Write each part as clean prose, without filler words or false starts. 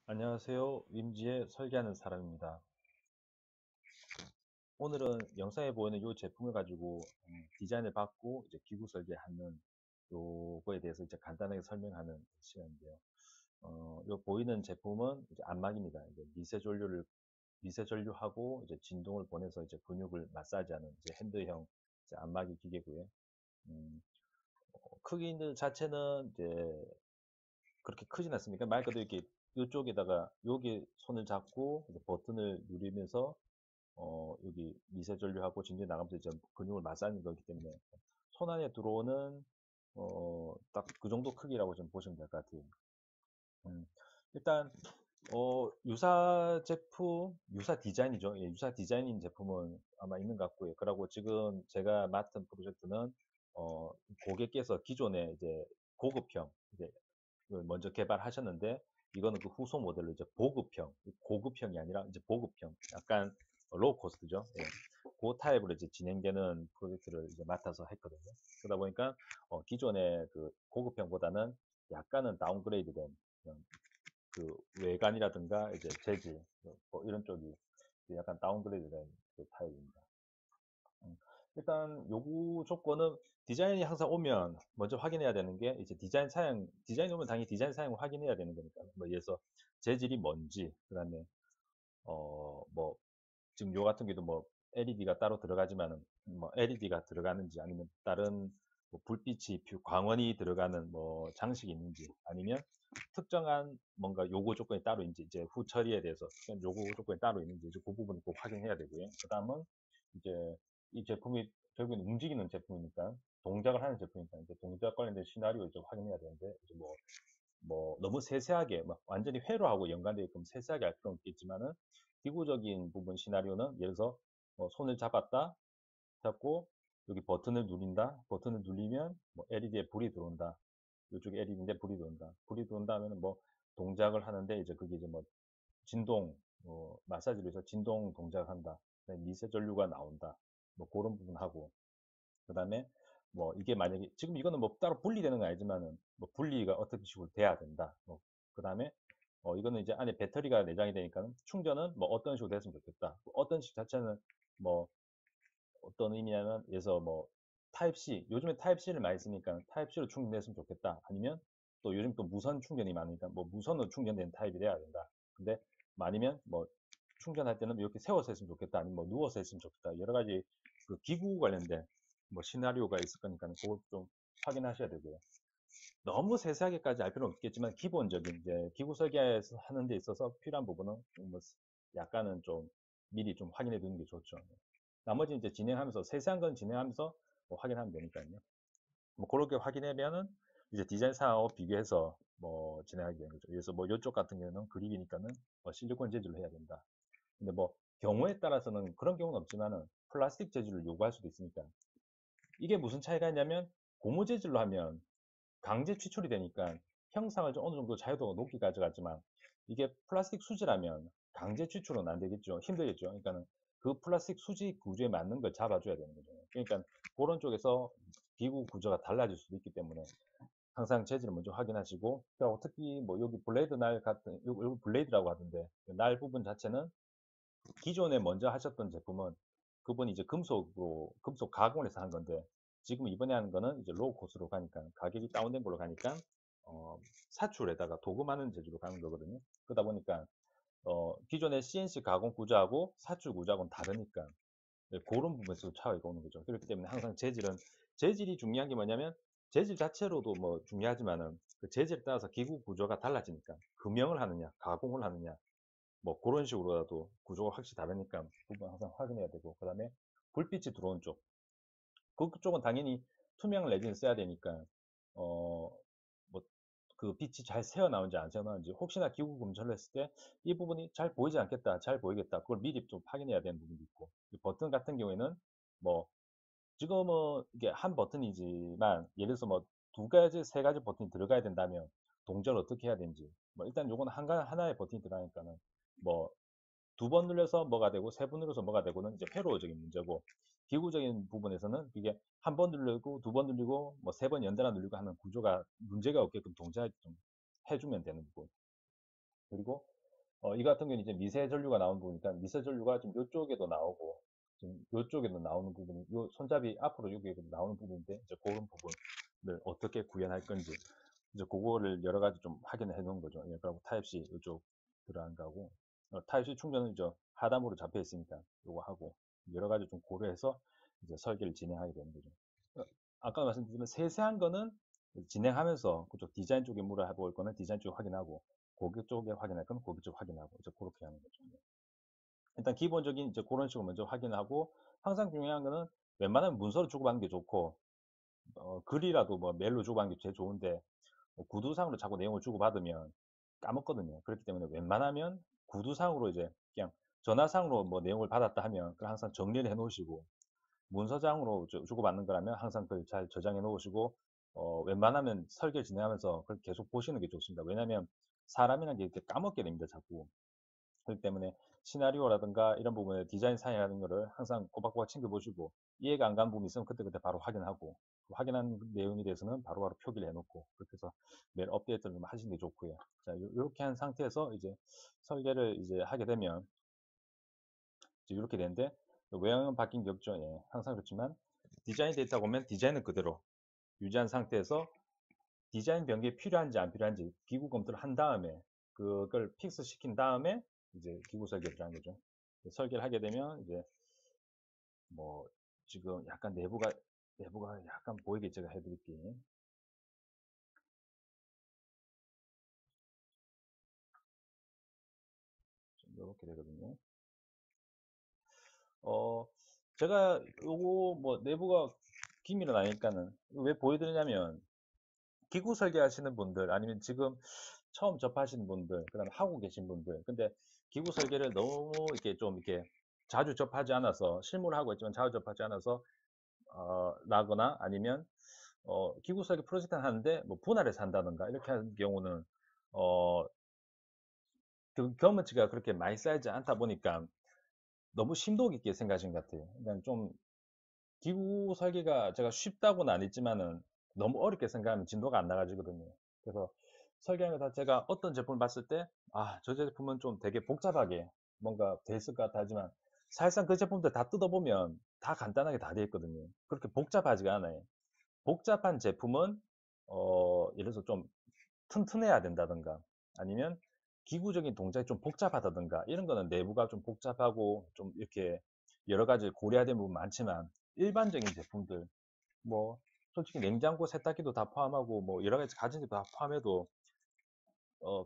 안녕하세요. 림지의 설계하는 사람입니다. 오늘은 영상에 보이는 이 제품을 가지고 디자인을 받고 이제 기구 설계하는 요거에 대해서 이제 간단하게 설명하는 시간인데요. 요 보이는 제품은 이제 안막입니다. 이제 미세 전류하고 이제 진동을 보내서 이제 근육을 마사지하는 이제 핸드형 이제 안마기 기계고요. 음, 크기 자체는 이제 그렇게 크진 않습니까? 말 그대로 이렇게 이쪽에다가 여기 손을 잡고 이제 버튼을 누르면서 여기 미세전류하고 진동이 나가면서 이제 근육을 마사하는 거기 때문에 손 안에 들어오는 딱 그 정도 크기라고 좀 보시면 될 것 같아요. 음, 일단 유사 제품, 유사 디자인이죠. 예, 유사 디자인인 제품은 아마 있는 것 같고요. 그리고 지금 제가 맡은 프로젝트는 어, 고객께서 기존에 이제 고급형 이제 먼저 개발하셨는데 이거는 그 후속 모델로 이제 보급형, 고급형이 아니라 이제 보급형, 약간 로우 코스트죠. 예. 그 타입으로 이제 진행되는 프로젝트를 이제 맡아서 했거든요. 그러다 보니까 기존의 그 고급형보다는 약간은 다운그레이드된 그 외관이라든가 이제 재질 뭐 이런 쪽이 약간 다운그레이드된 그 타입입니다. 음, 일단 요구 조건은 디자인이 항상 오면 먼저 확인해야 되는 게 이제 디자인 오면 당연히 디자인 사양을 확인해야 되는 거니까. 뭐 예를 들어서 재질이 뭔지, 그다음에 뭐 지금 요 같은 경우도 뭐 LED가 따로 들어가지만은 뭐 LED가 들어가는지 아니면 다른 뭐 불빛이 광원이 들어가는 뭐 장식이 있는지 아니면 특정한 뭔가 요구 조건이 따로 있는지 이제 후 처리에 대해서 요구 조건이 따로 있는지 이제 그 부분을 꼭 확인해야 되고요. 그다음은 이제 이 제품이 결국엔 움직이는 제품이니까 동작을 하는 제품이니까 이제 동작 관련된 시나리오 이제 확인해야 되는데 이제 뭐 너무 세세하게 막 완전히 회로하고 연관되어 있고 세세하게 할 필요는 없겠지만은 기구적인 부분 시나리오는 예를 들어서 손을 잡고 여기 버튼을 누른다. 버튼을 누르면 뭐 LED에 불이 들어온다. 이쪽에 LED인데 불이 들어온다. 불이 들어온다 하면은 뭐 동작을 하는데 이제 그게 이제 뭐 진동, 마사지로 해서 진동 동작을 한다. 미세 전류가 나온다. 뭐 그런 부분 하고 그 다음에 뭐 이게 만약에 지금 이거는 뭐 따로 분리되는 건 아니지만은 뭐 분리가 어떻게 식으로 돼야 된다. 그 다음에 이거는 이제 안에 배터리가 내장이 되니까 충전은 뭐 어떤 식으로 됐으면 좋겠다. 어떤 식 자체는 뭐 어떤 의미냐면 예서 뭐 타입 C 요즘에 타입 C를 많이 쓰니까 타입 C로 충전됐으면 좋겠다. 아니면 또 요즘 또 무선 충전이 많으니까 뭐 무선으로 충전되는 타입이 돼야 된다. 근데 아니면 뭐 충전할 때는 이렇게 세워서 했으면 좋겠다. 아니면 뭐 누워서 했으면 좋겠다. 여러 가지 그 기구 관련된 뭐 시나리오가 있을 거니까 그걸 좀 확인하셔야 되고요. 너무 세세하게까지 알 필요는 없겠지만 기본적인 이제 기구 설계에서 하는 데 있어서 필요한 부분은 뭐 약간은 좀 미리 좀 확인해 두는 게 좋죠. 나머지 이제 진행하면서 세세한 건 진행하면서 뭐 확인하면 되니까요. 뭐 그렇게 확인하면은 이제 디자인 사항하고 비교해서 뭐 진행하게 되는 거죠. 그래서 뭐 이쪽 같은 경우는 그립이니까는 뭐 실리콘 재질로 해야 된다. 근데 뭐 경우에 따라서는 그런 경우는 없지만은 플라스틱 재질을 요구할 수도 있으니까 이게 무슨 차이가 있냐면 고무 재질로 하면 강제 추출이 되니까 형상을 좀 어느 정도 자유도가 높게 가져가지만 이게 플라스틱 수지라면 강제 추출은 안 되겠죠. 힘들겠죠. 그러니까는 그 플라스틱 수지 구조에 맞는 걸 잡아줘야 되는 거죠. 그러니까 그런 쪽에서 기구 구조가 달라질 수도 있기 때문에 항상 재질을 먼저 확인하시고 특히 뭐 여기 블레이드 날 같은 여기 블레이드라고 하던데 날 부분 자체는 기존에 먼저 하셨던 제품은 그분이 이제 금속 가공을 해서 한 건데 지금 이번에 하는 거는 이제 로우 코스로 가니까 가격이 다운된 걸로 가니까 사출에다가 도금하는 재질로 가는 거거든요. 그러다 보니까 기존의 CNC 가공 구조하고 사출 구조하고는 다르니까 그런 부분에서 차이가 오는 거죠. 그렇기 때문에 항상 재질이 중요한 게 뭐냐면 재질 자체로도 뭐 중요하지만은 그 재질에 따라서 기구 구조가 달라지니까 금형을 하느냐 가공을 하느냐 뭐 그런 식으로라도 구조가 확실히 다르니까 그 부분 항상 확인해야 되고 그다음에 불빛이 들어온 쪽 그쪽은 당연히 투명 레진을 써야 되니까 뭐 그 빛이 잘 새어나오는지 안 새어나오는지 혹시나 기구 검사를 했을 때 이 부분이 잘 보이지 않겠다 잘 보이겠다 그걸 미리 좀 확인해야 되는 부분도 있고 버튼 같은 경우에는 뭐 지금은 이게 한 버튼이지만 예를 들어서 뭐 두 가지 세 가지 버튼이 들어가야 된다면 동작을 어떻게 해야 되는지 뭐 일단 요거는 하나의 버튼이 들어가니까는 뭐 두 번 눌려서 뭐가 되고 세 번 눌러서 뭐가 되고는 이제 회로적인 문제고 기구적인 부분에서는 이게 한 번 누르고 두 번 누르고 뭐 세 번 연달아 누르고 하는 구조가 문제가 없게끔 동작을 좀 해주면 되는 부분. 그리고 이 같은 경우는 이제 미세 전류가 나오는 부분이니까 미세 전류가 지금 이쪽에도 나오고 지금 이쪽에도 나오는 부분이 요 손잡이 앞으로 여기에도 나오는 부분인데 이제 그런 부분을 어떻게 구현할 건지 이제 그거를 여러 가지 좀 확인을 해 놓은 거죠. 예, 그리고 타입C 이쪽 들어간 거고 타입C 충전은 이제 하단부로 잡혀 있으니까 요거 하고 여러 가지 좀 고려해서 이제 설계를 진행하게 되는 거죠. 아까 말씀드린 세세한 거는 진행하면서 그쪽 디자인 쪽에 물어볼 거는 디자인 쪽에 확인하고 고객 쪽에 확인할 거는 고객 쪽 확인하고 이제 그렇게 하는 거죠. 일단 기본적인 이제 그런 식으로 먼저 확인하고 항상 중요한 거는 웬만하면 문서로 주고받는 게 좋고 글이라도 뭐 메일로 주고받는 게 제일 좋은데 구두상으로 자꾸 내용을 주고받으면 까먹거든요. 그렇기 때문에 웬만하면 구두상으로 이제 그냥 전화상으로 뭐 내용을 받았다 하면 그걸 항상 정리를 해 놓으시고 문서장으로 주고받는 거라면 항상 그걸 잘 저장해 놓으시고 웬만하면 설계를 진행하면서 그걸 계속 보시는 게 좋습니다. 왜냐하면 사람이라는 게 이렇게 까먹게 됩니다. 자꾸. 그렇기 때문에 시나리오라든가 이런 부분에 디자인 사항이라는 거를 항상 꼬박꼬박 챙겨보시고 이해가 안 가는 부분이 있으면 그때그때 바로 확인하고 확인한 내용에 대해서는 바로바로 표기를 해놓고 그렇게 해서 매일 업데이트를 좀 하시는 게 좋고요. 자, 이렇게 한 상태에서 이제 설계를 이제 하게 되면 이렇게 되는데 외형은 바뀐 게 없죠. 예, 항상 그렇지만 디자인 데이터 보면 디자인은 그대로 유지한 상태에서 디자인 변경이 필요한지 안 필요한지 기구 검토를 한 다음에 그걸 픽스 시킨 다음에 이제 기구 설계를 하는 거죠. 설계를 하게 되면 이제 뭐 지금 약간 내부가 약간 보이게 제가 해드릴게요. 이렇게 되거든요. 제가 요거 뭐 내부가 기밀은 아니니까는 왜 보여드리냐면 기구 설계하시는 분들 아니면 지금 처음 접하시는 분들 그다음에 하고 계신 분들 근데 기구 설계를 너무 이렇게 좀 이렇게 자주 접하지 않아서 실무를 하고 있지만 자주 접하지 않아서 나거나 아니면 기구 설계 프로젝트를 하는데 뭐 분할해서 한다든가 이렇게 하는 경우는 어, 그 경험치가 그렇게 많이 쌓이지 않다 보니까 너무 심도 깊게 생각하신 것 같아요. 그러니까 좀 기구 설계가 제가 쉽다고는 안 했지만은 너무 어렵게 생각하면 진도가 안 나가지거든요. 그래서 설계하는 것 자체가 어떤 제품을 봤을 때, 아, 저 제품은 좀 되게 복잡하게 뭔가 돼 있을 것 같아 하지만 사실상 그 제품들 다 뜯어보면 다 간단하게 다 되어 있거든요. 그렇게 복잡하지가 않아요. 복잡한 제품은, 예를 들어서 좀 튼튼해야 된다든가 아니면 기구적인 동작이 좀 복잡하다든가 이런 거는 내부가 좀 복잡하고 좀 이렇게 여러 가지 고려해야 되는 부분 많지만 일반적인 제품들 뭐 솔직히 냉장고 세탁기도 다 포함하고 뭐 여러 가지 가전제품 다 포함해도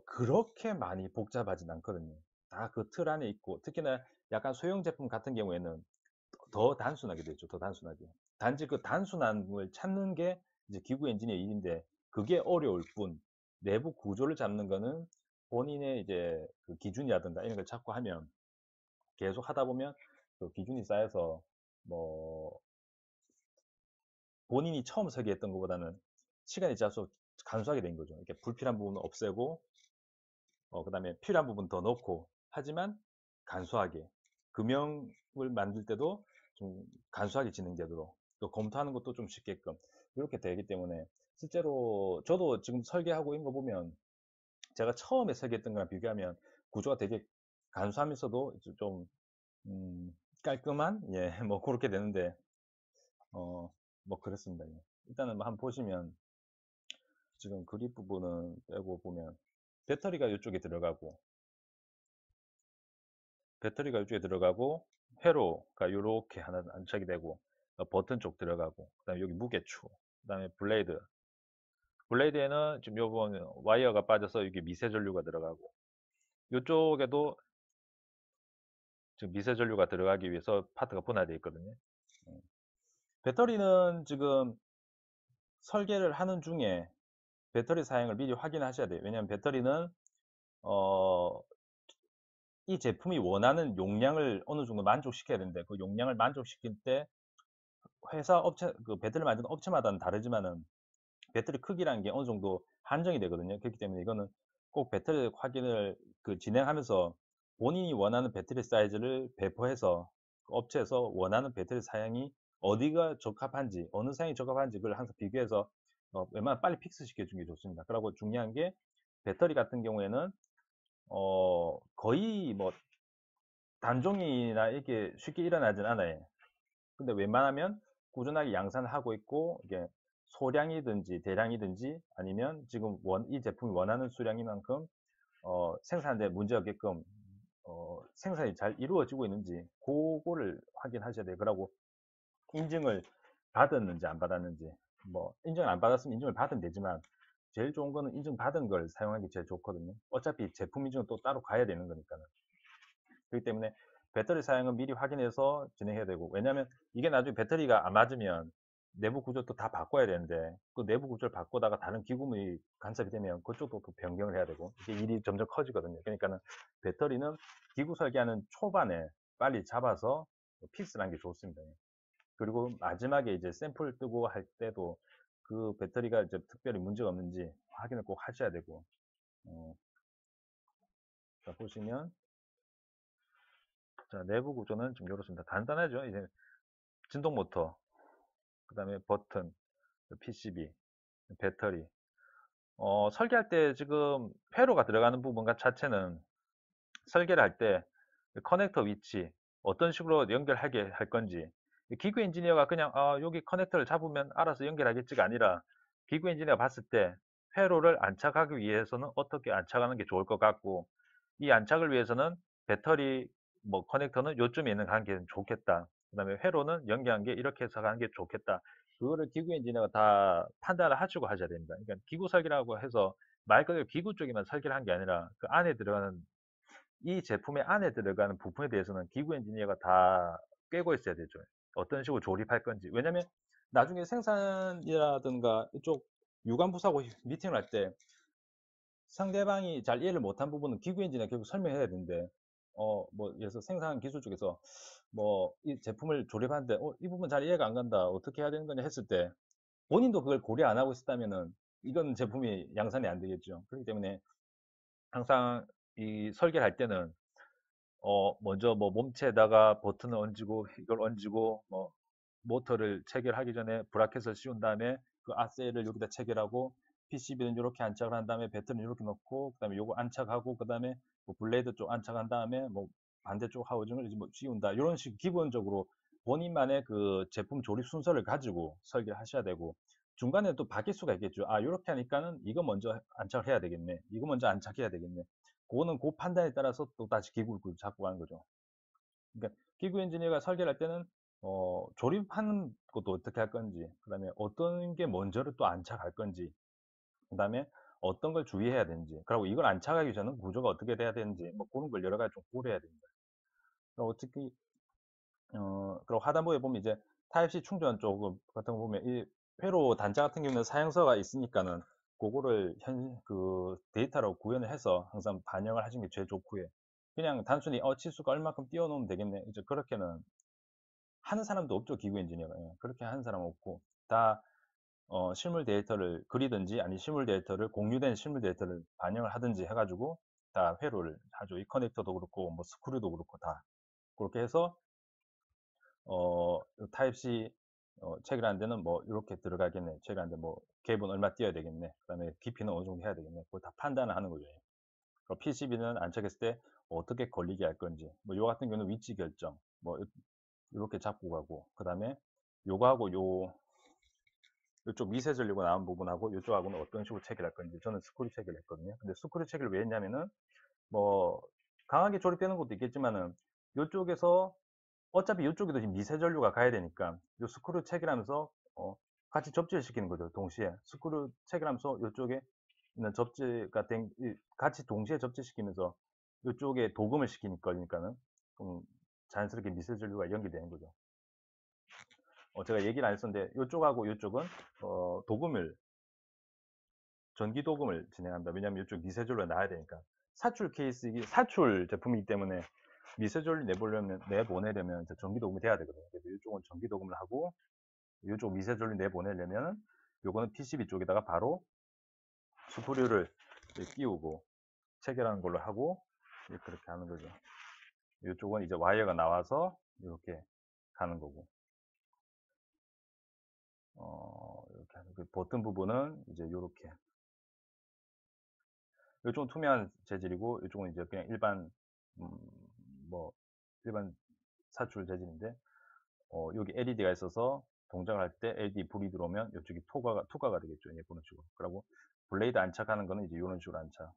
그렇게 많이 복잡하진 않거든요. 다 그 틀 안에 있고 특히나 약간 소형 제품 같은 경우에는 더 단순하게 되죠. 더 단순하게. 단지 그 단순함을 찾는 게 이제 기구 엔지니어의 일인데 그게 어려울 뿐 내부 구조를 잡는 거는 본인의 이제 그 기준이라든가 이런 걸 찾고 하면 계속 하다 보면 그 기준이 쌓여서 뭐 본인이 처음 설계했던 것보다는 시간이 지날수록 간소하게 된 거죠. 이렇게 불필요한 부분은 없애고 그다음에 필요한 부분 더 넣고 하지만 간소하게 금형을 만들 때도 좀 간소하게 진행되도록 또 검토하는 것도 좀 쉽게끔 이렇게 되기 때문에 실제로 저도 지금 설계하고 있는 거 보면 제가 처음에 설계했던 거랑 비교하면 구조가 되게 간소하면서도 좀 깔끔한 예 뭐 그렇게 되는데 뭐 그렇습니다. 예. 일단은 뭐 한번 보시면 지금 그립 부분은 빼고 보면 배터리가 이쪽에 들어가고 회로가 이렇게 하나 안착이 되고 버튼 쪽 들어가고 그다음에 여기 무게추 그다음에 블레이드에는 지금 요번 와이어가 빠져서 여기 미세 전류가 들어가고 이쪽에도 지금 미세 전류가 들어가기 위해서 파트가 분할되어 있거든요. 배터리는 지금 설계를 하는 중에 배터리 사양을 미리 확인하셔야 돼요. 왜냐하면 배터리는 어, 이 제품이 원하는 용량을 어느 정도 만족시켜야 되는데 그 용량을 만족시킬 때 회사 업체 그 배터리 만드는 업체마다는 다르지만은 배터리 크기라는 게 어느 정도 한정이 되거든요. 그렇기 때문에 이거는 꼭 배터리 확인을 그 진행하면서 본인이 원하는 배터리 사이즈를 배포해서 그 업체에서 원하는 배터리 사양이 어디가 적합한지 어느 사양이 적합한지 그걸 항상 비교해서 웬만하면 빨리 픽스 시켜 주는 게 좋습니다. 그리고 중요한 게 배터리 같은 경우에는 거의 뭐 단종이나 이렇게 쉽게 일어나진 않아요. 근데 웬만하면 꾸준하게 양산을 하고 있고, 이게 소량이든지 대량이든지 아니면 지금 이 제품이 원하는 수량이만큼 생산에 문제 없게끔 생산이 잘 이루어지고 있는지 그거를 확인하셔야 돼요. 그러고 인증을 받았는지 안 받았는지, 뭐 인증을 안 받았으면 인증을 받으면 되지만 제일 좋은 거는 인증 받은 걸 사용하는 게 제일 좋거든요. 어차피 제품 인증은 또 따로 가야 되는 거니까는. 그렇기 때문에 배터리 사양은 미리 확인해서 진행해야 되고, 왜냐하면 이게 나중에 배터리가 안 맞으면 내부 구조도 다 바꿔야 되는데 그 내부 구조를 바꾸다가 다른 기구물이 간섭이 되면 그쪽도 또 변경을 해야 되고, 이게 일이 점점 커지거든요. 그러니까는 배터리는 기구 설계하는 초반에 빨리 잡아서 픽스를 하는 게 좋습니다. 그리고 마지막에 이제 샘플 뜨고 할 때도 그 배터리가 이제 특별히 문제가 없는지 확인을 꼭 하셔야 되고. 자, 보시면, 자, 내부 구조는 좀 이렇습니다. 간단하죠. 이제 진동 모터, 그 다음에 버튼, PCB, 배터리. 설계할 때 지금 회로가 들어가는 부분 자체는 설계를 할 때 커넥터 위치, 어떤 식으로 연결하게 할 건지, 기구 엔지니어가 그냥 여기 커넥터를 잡으면 알아서 연결하겠지가 아니라, 기구 엔지니어가 봤을 때 회로를 안착하기 위해서는 어떻게 안착하는 게 좋을 것 같고, 이 안착을 위해서는 배터리 뭐 커넥터는 요쯤에 있는 게 좋겠다. 그 다음에 회로는 연결한 게 이렇게 해서 가는 게 좋겠다. 그거를 기구 엔지니어가 다 판단을 하시고 하셔야 됩니다. 그러니까 기구 설계라고 해서 말 그대로 기구 쪽에만 설계를 한 게 아니라 그 안에 들어가는, 이 제품의 안에 들어가는 부품에 대해서는 기구 엔지니어가 다 꿰고 있어야 되죠. 어떤 식으로 조립할 건지. 왜냐면 나중에 생산이라든가 이쪽 유관부사하고 미팅을 할 때 상대방이 잘 이해를 못한 부분은 기구 엔지니어가 결국 설명해야 되는데, 뭐, 예를 들어서 생산 기술 쪽에서 뭐, 이 제품을 조립하는데, 이 부분 잘 이해가 안 간다. 어떻게 해야 되는 거냐 했을 때, 본인도 그걸 고려 안 하고 있었다면은, 이건 제품이 양산이 안 되겠죠. 그렇기 때문에 항상 이 설계를 할 때는 먼저 뭐 몸체에다가 버튼을 얹고 이걸 얹고 뭐 모터를 체결하기 전에 브라켓을 씌운 다음에 그 아세이를 여기다 체결하고, PCB는 이렇게 안착을 한 다음에 배터리는 이렇게 넣고, 그다음에 요거 안착하고, 그다음에 뭐 블레이드 쪽 안착한 다음에 뭐 반대쪽 하우징을 이제 뭐 씌운다, 이런 식 기본적으로 본인만의 그 제품 조립 순서를 가지고 설계를 하셔야 되고, 중간에 또 바뀔 수가 있겠죠. 이렇게 하니까는 이거 먼저 안착을 해야 되겠네, 이거 먼저 안착해야 되겠네. 그거는 그 판단에 따라서 또 다시 기구를 잡고 가는 거죠. 그러니까 기구 엔지니어가 설계를 할 때는 조립하는 것도 어떻게 할 건지, 그 다음에 어떤 게 먼저를 또 안착할 건지, 그 다음에 어떤 걸 주의해야 되는지, 그리고 이걸 안착하기 전에 구조가 어떻게 돼야 되는지, 뭐 그런 걸 여러 가지 좀 고려해야 됩니다. 그리고 특히 그리고 하단부에 보면 이제 타입C 충전 쪽 같은 거 보면 이 회로 단자 같은 경우는 사양서가 있으니까는 그거를 그 데이터로 구현을 해서 항상 반영을 하시는 게 제일 좋고요. 그냥 단순히 치수가 얼마큼 띄워놓으면 되겠네, 이제 그렇게는 하는 사람도 없죠. 기구 엔지니어가. 그렇게 하는 사람 없고 다 실물 데이터를 그리든지, 아니 실물 데이터를 공유된 실물 데이터를 반영을 하든지 해가지고 다 회로를 하죠. 이 커넥터도 그렇고 뭐 스크류도 그렇고 다 그렇게 해서 타입C 체결하는 데는 뭐 이렇게 들어가겠네, 체결하는데 뭐 갭은 얼마 띄어야 되겠네, 그 다음에 깊이는 어느 정도 해야 되겠네, 그걸 다 판단을 하는 거죠. 그리고 PCB는 안착했을 때 어떻게 걸리게 할 건지, 뭐 요 같은 경우는 위치 결정, 뭐 이렇게 잡고 가고, 그 다음에 요거하고 요쪽 미세 전류가 나온 부분하고 요쪽하고는 어떤 식으로 체결할 건지, 저는 스크류 체결을 했거든요. 근데 스크류 체결을 왜 했냐면은 뭐 강하게 조립되는 것도 있겠지만은 요쪽에서 어차피 이쪽에도 지금 미세 전류가 가야 되니까 요 스크류 체결하면서 같이 접지를 시키는 거죠. 동시에 스크류 체결하면서 이쪽에 있는 접지가 같이 동시에 접지시키면서 이쪽에 도금을 시키니까는 좀 자연스럽게 미세 전류가 연기되는 거죠. 제가 얘기를 안 했었는데 이쪽하고 이쪽은 도금을, 전기 도금을 진행한다. 왜냐하면 이쪽 미세전류가 나야 되니까. 사출 케이스, 이게 사출 제품이기 때문에 미세전류 내보내려면 전기 도금이 돼야 되거든요. 그래서 이쪽은 전기 도금을 하고, 이쪽 미세전류 내보내려면 요거는 PCB 쪽에다가 바로 스크류를 끼우고 체결하는 걸로 하고 그렇게 하는 거죠. 이쪽은 이제 와이어가 나와서 이렇게 가는 거고, 이렇게 하는 그 버튼 부분은 이제 이렇게 이쪽은 투명한 재질이고 이쪽은 이제 그냥 일반 음, 뭐 일반 사출 재질인데 여기 LED가 있어서 동작을 할 때 LED 불이 들어오면 이쪽이 투과가 되겠죠. 이런 식으로. 그리고 블레이드 안착하는 거는 이제 이런 식으로 안착.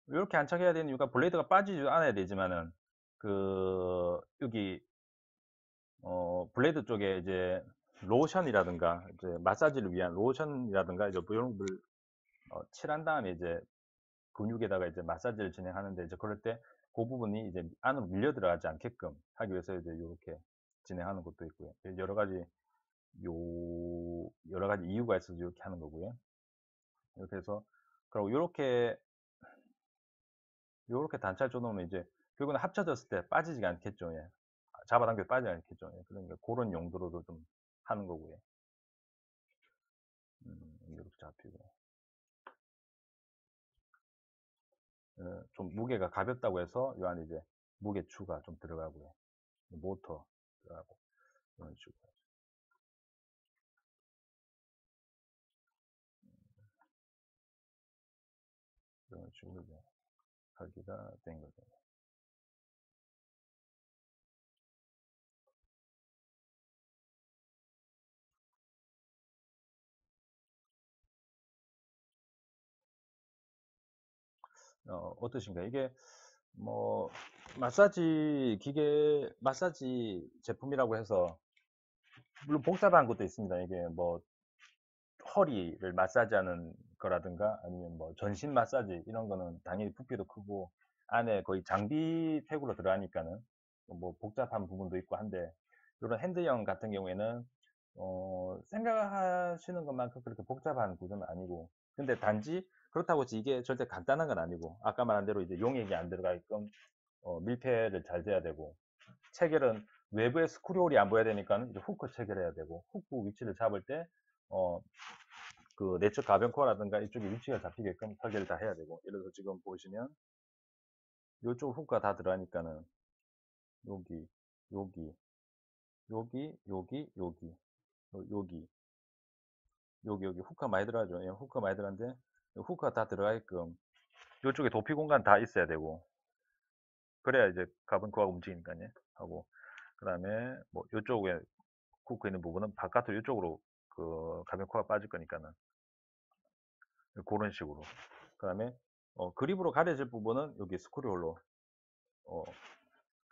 이렇게 안착해야 되는 이유가 블레이드가 빠지지 않아야 되지만은 여기 블레이드 쪽에 이제 로션이라든가 이제 마사지를 위한 로션이라든가 이제 뭐 이런 걸 칠한 다음에 이제 근육에다가 이제 마사지를 진행하는데 이제 그럴 때 그 부분이 이제 안으로 밀려 들어가지 않게끔 하기 위해서 이제 이렇게 진행하는 것도 있고요. 여러 가지 이유가 있어서 이렇게 하는 거고요. 이렇게 해서 그리고 이렇게 단차를 줘놓으면 이제 결국은 합쳐졌을 때 빠지지 않겠죠. 예. 잡아당겨 빠지지 않겠죠. 예. 그러니까 그런 용도로도 좀 하는 거고요. 이렇게 잡히고. 좀 무게가 가볍다고 해서 이 안에 이제 무게 추가 좀 들어가고요. 모터 들어가고 이런 식으로. 이런 식으로 이제 설계가 된 거죠. 어떠신가요? 이게 뭐 마사지 제품이라고 해서 물론 복잡한 것도 있습니다. 이게 뭐 허리를 마사지하는 거라든가 아니면 뭐 전신 마사지 이런 거는 당연히 부피도 크고 안에 거의 장비 팩으로 들어가니까는 뭐 복잡한 부분도 있고 한데 이런 핸드형 같은 경우에는 생각하시는 것만큼 그렇게 복잡한 구조는 아니고 근데 단지 그렇다고 해서 이게 절대 간단한 건 아니고 아까 말한 대로 이제 용액이 안 들어가게끔 밀폐를 잘 돼야 되고 체결은 외부에 스크롤이 안 보여야 되니까 이제 후크 체결해야 되고 후크 위치를 잡을 때 어, 그 내적 가변 코어라든가 이쪽에 위치가 잡히게끔 설계를 다 해야 되고 예를 들어서 지금 보시면 이쪽 후크가 다 들어가니까는 여기 여기 여기 여기 후크가 많이 들어가죠. 예, 후크가 많이 들어가는데 후크가 다 들어가게끔 이쪽에 도피 공간 다 있어야 되고 그래야 이제 가변 코어가 움직이니까요 하고 그 다음에 뭐 이쪽에 후크 있는 부분은 바깥으로 이쪽으로 그 가변 코어가 빠질 거니까는 그런 식으로 그 다음에 그립으로 가려질 부분은 여기 스크류홀로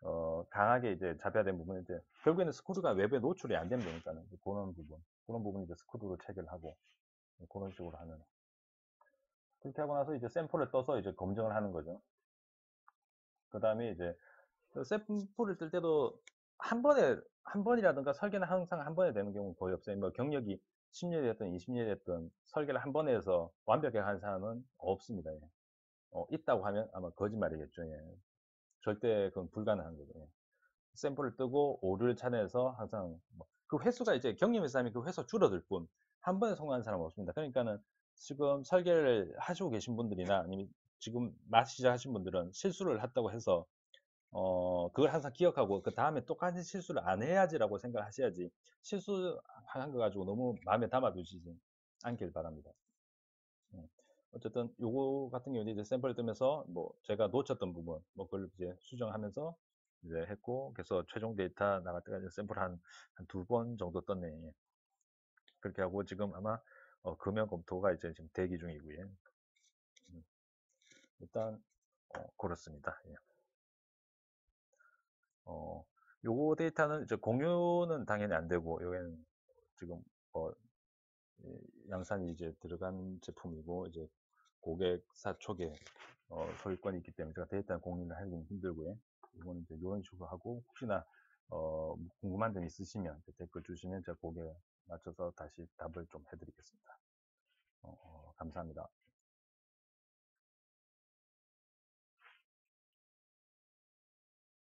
어, 강하게 이제 잡아야 되는 부분은 이제 결국에는 스크류가 외부에 노출이 안 되면 되니까는 그런 부분 이제 스크류로 체결을 하고 그런 식으로 하는 그렇게 하고 나서 이제 샘플을 떠서 이제 검증을 하는 거죠. 그 다음에 이제 샘플을 뜰 때도 한 번이라든가 설계는 항상 한 번에 되는 경우는 거의 없어요. 뭐 경력이 10년이 됐든 20년이 됐든 설계를 한 번에 해서 완벽하게 한 사람은 없습니다. 예. 있다고 하면 아마 거짓말이겠죠. 예. 절대 그건 불가능한 거죠. 예. 샘플을 뜨고 오류를 찾아내서 항상 그 횟수가 이제 경험의 사람이 그 횟수 줄어들 뿐 한 번에 성공하는 사람은 없습니다. 그러니까는 지금 설계를 하시고 계신 분들이나 아니면 지금 막 시작하신 분들은 실수를 했다고 해서 그걸 항상 기억하고 그 다음에 똑같은 실수를 안 해야지라고 생각하셔야지 실수한 거 가지고 너무 마음에 담아두시지 않길 바랍니다. 어쨌든 요거 같은 경우는 이제 샘플을 뜨면서 뭐 제가 놓쳤던 부분 뭐 그걸 이제 수정하면서 이제 했고 그래서 최종 데이터 나갈 때까지 샘플 한 두 번 정도 떴네. 그렇게 하고 지금 아마 금연 검토가 이제 지금 대기 중이고요. 일단 그렇습니다. 예. 요거 데이터는 이제 공유는 당연히 안 되고 여기는 지금 양산이 이제 들어간 제품이고 이제 고객사 쪽에 소유권이 있기 때문에 제가 데이터 공유를 하기는 힘들고요. 이거는 이제 이런 식으로 하고 혹시나 궁금한 점 있으시면 댓글 주시면 제가 거기에 맞춰서 다시 답을 좀 해드리겠습니다. 감사합니다.